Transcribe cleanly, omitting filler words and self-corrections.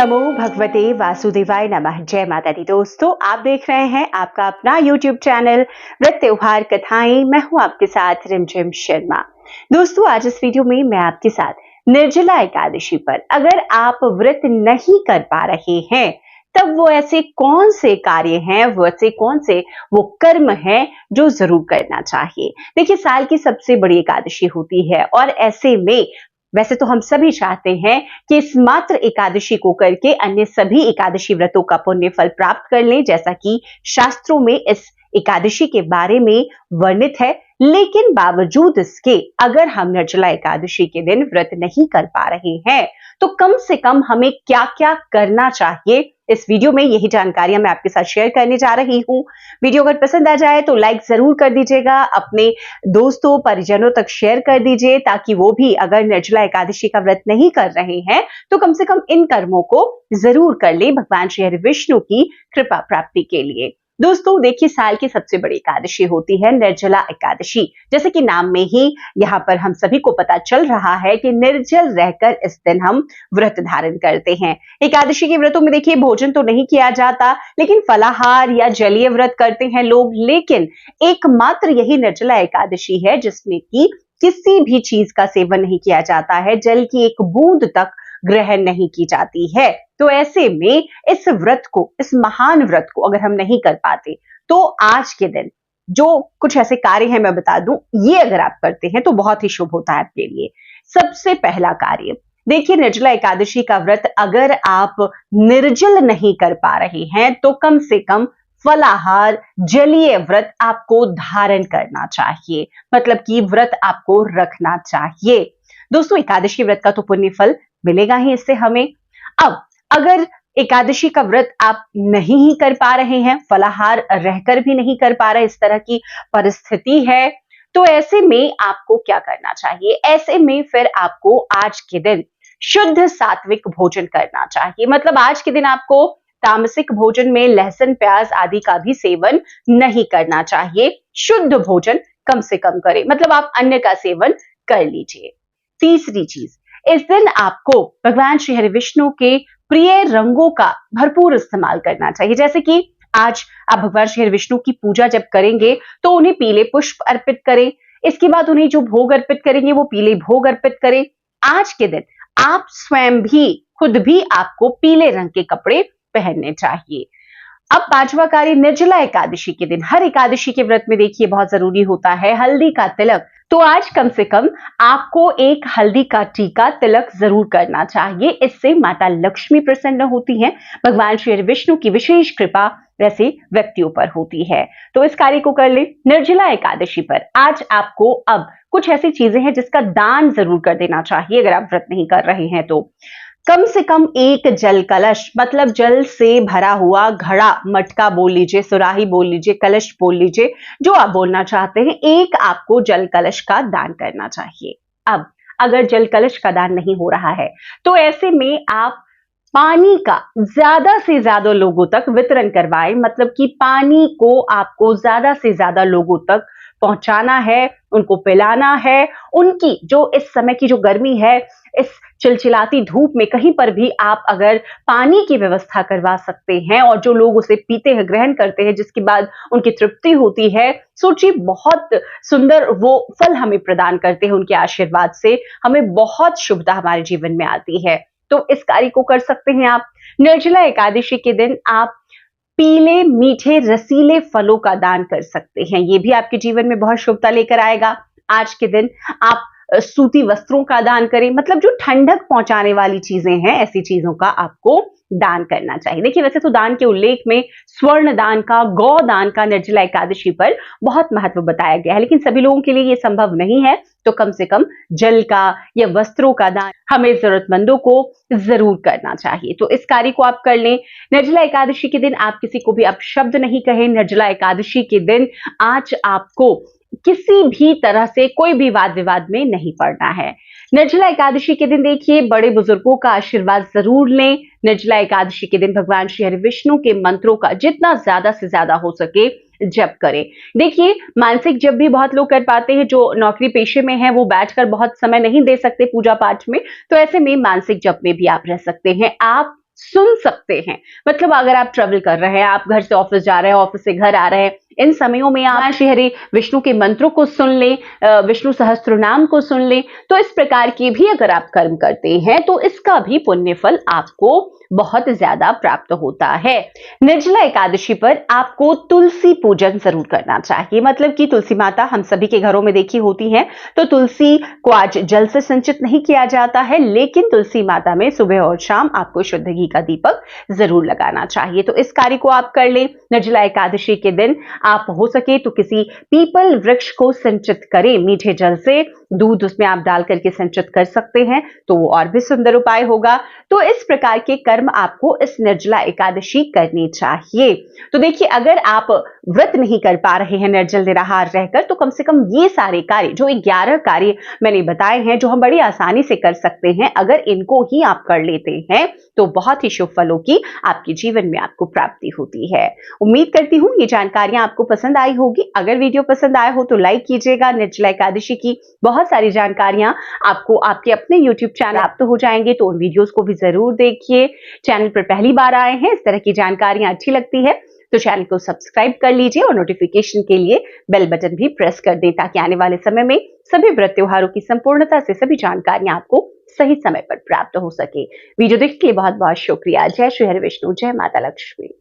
नमो भगवते वासुदेवाय नमः। जय माता दी। दोस्तों, आप देख रहे हैं आपका अपना YouTube चैनल व्रत त्योहार कथाएं। मैं हूं आपके साथ रिमझिम शर्मा। दोस्तों, आज इस वीडियो में मैं आपके साथ निर्जला एकादशी पर अगर आप व्रत नहीं कर पा रहे हैं तब वो ऐसे कौन से कार्य हैं, वो ऐसे कौन से वो कर्म हैं जो जरूर करना चाहिए। देखिए, साल की सबसे बड़ी एकादशी होती है और ऐसे में वैसे तो हम सभी चाहते हैं कि इस मात्र एकादशी को करके अन्य सभी एकादशी व्रतों का पुण्य फल प्राप्त कर लें, जैसा कि शास्त्रों में इस एकादशी के बारे में वर्णित है। लेकिन बावजूद इसके अगर हम निर्जला एकादशी के दिन व्रत नहीं कर पा रहे हैं तो कम से कम हमें क्या क्या करना चाहिए, इस वीडियो में यही जानकारियां मैं आपके साथ शेयर करने जा रही हूं। वीडियो अगर पसंद आ जाए तो लाइक जरूर कर दीजिएगा, अपने दोस्तों परिजनों तक शेयर कर दीजिए ताकि वो भी अगर निर्जला एकादशी का व्रत नहीं कर रहे हैं तो कम से कम इन कर्मों को जरूर कर ले भगवान श्री हरि विष्णु की कृपा प्राप्ति के लिए। दोस्तों, देखिए, साल की सबसे बड़ी एकादशी होती है निर्जला एकादशी। जैसे कि नाम में ही यहाँ पर हम सभी को पता चल रहा है कि निर्जल रहकर इस दिन हम व्रत धारण करते हैं। एकादशी के व्रतों में देखिए, भोजन तो नहीं किया जाता, लेकिन फलाहार या जलीय व्रत करते हैं लोग। लेकिन एकमात्र यही निर्जला एकादशी है जिसमें कि किसी भी चीज का सेवन नहीं किया जाता है, जल की एक बूंद तक ग्रहण नहीं की जाती है। तो ऐसे में इस व्रत को, इस महान व्रत को अगर हम नहीं कर पाते तो आज के दिन जो कुछ ऐसे कार्य हैं मैं बता दूं, ये अगर आप करते हैं तो बहुत ही शुभ होता है आपके लिए। सबसे पहला कार्य, देखिए, निर्जला एकादशी का व्रत अगर आप निर्जल नहीं कर पा रहे हैं तो कम से कम फलाहार जलीय व्रत आपको धारण करना चाहिए, मतलब कि व्रत आपको रखना चाहिए। दोस्तों, एकादशी व्रत का तो पुण्य फल मिलेगा ही इससे हमें। अब अगर एकादशी का व्रत आप नहीं ही कर पा रहे हैं, फलाहार रहकर भी नहीं कर पा रहे, इस तरह की परिस्थिति है, तो ऐसे में आपको क्या करना चाहिए? ऐसे में फिर आपको आज के दिन शुद्ध सात्विक भोजन करना चाहिए। मतलब आज के दिन आपको तामसिक भोजन में लहसुन प्याज आदि का भी सेवन नहीं करना चाहिए। शुद्ध भोजन कम से कम करें, मतलब आप अन्न का सेवन कर लीजिए। तीसरी चीज, इस दिन आपको भगवान श्री हरि विष्णु के प्रिय रंगों का भरपूर इस्तेमाल करना चाहिए। जैसे कि आज आप भगवान श्री हरि विष्णु की पूजा जब करेंगे तो उन्हें पीले पुष्प अर्पित करें। इसके बाद उन्हें जो भोग अर्पित करेंगे वो पीले भोग अर्पित करें। आज के दिन आप स्वयं भी, खुद भी आपको पीले रंग के कपड़े पहनने चाहिए। अब पांचवा कार्य, निर्जला एकादशी के दिन, हर एकादशी के व्रत में देखिए बहुत जरूरी होता है हल्दी का तिलक। तो आज कम से कम आपको एक हल्दी का टीका तिलक जरूर करना चाहिए। इससे माता लक्ष्मी प्रसन्न होती हैं, भगवान श्री विष्णु की विशेष कृपा वैसे व्यक्तियों पर होती है। तो इस कार्य को कर ले। निर्जला एकादशी पर आज आपको अब कुछ ऐसी चीजें हैं जिसका दान जरूर कर देना चाहिए अगर आप व्रत नहीं कर रहे हैं तो। कम से कम एक जल कलश, मतलब जल से भरा हुआ घड़ा, मटका बोल लीजिए, सुराही बोल लीजिए, कलश बोल लीजिए, जो आप बोलना चाहते हैं, एक आपको जल कलश का दान करना चाहिए। अब अगर जल कलश का दान नहीं हो रहा है तो ऐसे में आप पानी का ज्यादा से ज्यादा लोगों तक वितरण करवाएं, मतलब कि पानी को आपको ज्यादा से ज्यादा लोगों तक पहुंचाना है, उनको पिलाना है। उनकी जो इस समय की जो गर्मी है, इस चिलचिलाती धूप में कहीं पर भी आप अगर पानी की व्यवस्था करवा सकते हैं और जो लोग उसे पीते हैं, ग्रहण करते हैं, जिसके बाद उनकी तृप्ति होती है, सोचिए बहुत सुंदर वो फल हमें प्रदान करते हैं। उनके आशीर्वाद से हमें बहुत शुभता हमारे जीवन में आती है। तो इस कार्य को कर सकते हैं आप। निर्जला एकादशी के दिन आप पीले मीठे रसीले फलों का दान कर सकते हैं, ये भी आपके जीवन में बहुत शुभता लेकर आएगा। आज के दिन आप सूती वस्त्रों का दान करें, मतलब जो ठंडक पहुंचाने वाली चीजें हैं, ऐसी चीजों का आपको दान करना चाहिए। देखिए, वैसे तो दान के उल्लेख में स्वर्ण दान का, गौ दान का निर्जला एकादशी पर बहुत महत्व बताया गया है, लेकिन सभी लोगों के लिए ये संभव नहीं है। तो कम से कम जल का या वस्त्रों का दान हमें जरूरतमंदों को जरूर करना चाहिए। तो इस कार्य को आप कर लें। निर्जला एकादशी के दिन आप किसी को भी अपशब्द नहीं कहें। निर्जला एकादशी के दिन आज आपको किसी भी तरह से कोई भी वाद विवाद में नहीं पड़ना है। निर्जला एकादशी के दिन देखिए, बड़े बुजुर्गों का आशीर्वाद जरूर लें। निर्जला एकादशी के दिन भगवान श्री हरि विष्णु के मंत्रों का जितना ज्यादा से ज्यादा हो सके जप करें। देखिए, मानसिक जप भी बहुत लोग कर पाते हैं, जो नौकरी पेशे में है वो बैठकर बहुत समय नहीं दे सकते पूजा पाठ में, तो ऐसे में मानसिक जप में भी आप रह सकते हैं। आप सुन सकते हैं। मतलब अगर आप ट्रेवल कर रहे हैं, आप घर से ऑफिस जा रहे हैं, ऑफिस से घर आ रहे हैं, इन समयों में आप श्री हरि विष्णु के मंत्रों को सुन लें, विष्णु सहस्त्र नाम को सुन लें, तो इस प्रकार के भी अगर आप कर्म करते हैं तो इसका भी पुण्य फल आपको बहुत ज्यादा प्राप्त होता है। निर्जला एकादशी पर आपको तुलसी पूजन जरूर करना चाहिए। मतलब कि तुलसी माता हम सभी के घरों में देखी होती हैं, तो तुलसी को आज जल से सिंचित नहीं किया जाता है, लेकिन तुलसी माता में सुबह और शाम आपको शुद्ध घी का दीपक जरूर लगाना चाहिए। तो इस कार्य को आप कर लें। निर्जला एकादशी के दिन आप हो सके तो किसी पीपल वृक्ष को सिंचित करें मीठे जल से, दूध उसमें आप डाल करके सिंचित कर सकते हैं, तो वो और भी सुंदर उपाय होगा। तो इस प्रकार के कर्म आपको इस निर्जला एकादशी करनी चाहिए। तो देखिए, अगर आप व्रत नहीं कर पा रहे हैं निर्जल निराहार रहकर, तो कम से कम ये सारे कार्य, जो 11 कार्य मैंने बताए हैं, जो हम बड़ी आसानी से कर सकते हैं, अगर इनको ही आप कर लेते हैं तो बहुत ही शुभ फलों की आपके जीवन में आपको प्राप्ति होती है। उम्मीद करती हूं ये जानकारियां आपको पसंद आई होगी। अगर वीडियो पसंद आया हो तो लाइक कीजिएगा। निर्जला एकादशी की बहुत सारी जानकारियां आपको आपके अपने YouTube चैनल प्राप्त हो जाएंगे, तो उन वीडियोस को भी जरूर देखिए। चैनल पर पहली बार आए हैं, इस तरह की जानकारियां अच्छी लगती है तो चैनल को सब्सक्राइब कर लीजिए और नोटिफिकेशन के लिए बेल बटन भी प्रेस कर दें, ताकि आने वाले समय में सभी व्रत त्योहारों की संपूर्णता से सभी जानकारियां आपको सही समय पर प्राप्त हो सके। वीडियो देखने के लिए बहुत बहुत शुक्रिया। जय श्री हरि विष्णु, जय माता लक्ष्मी।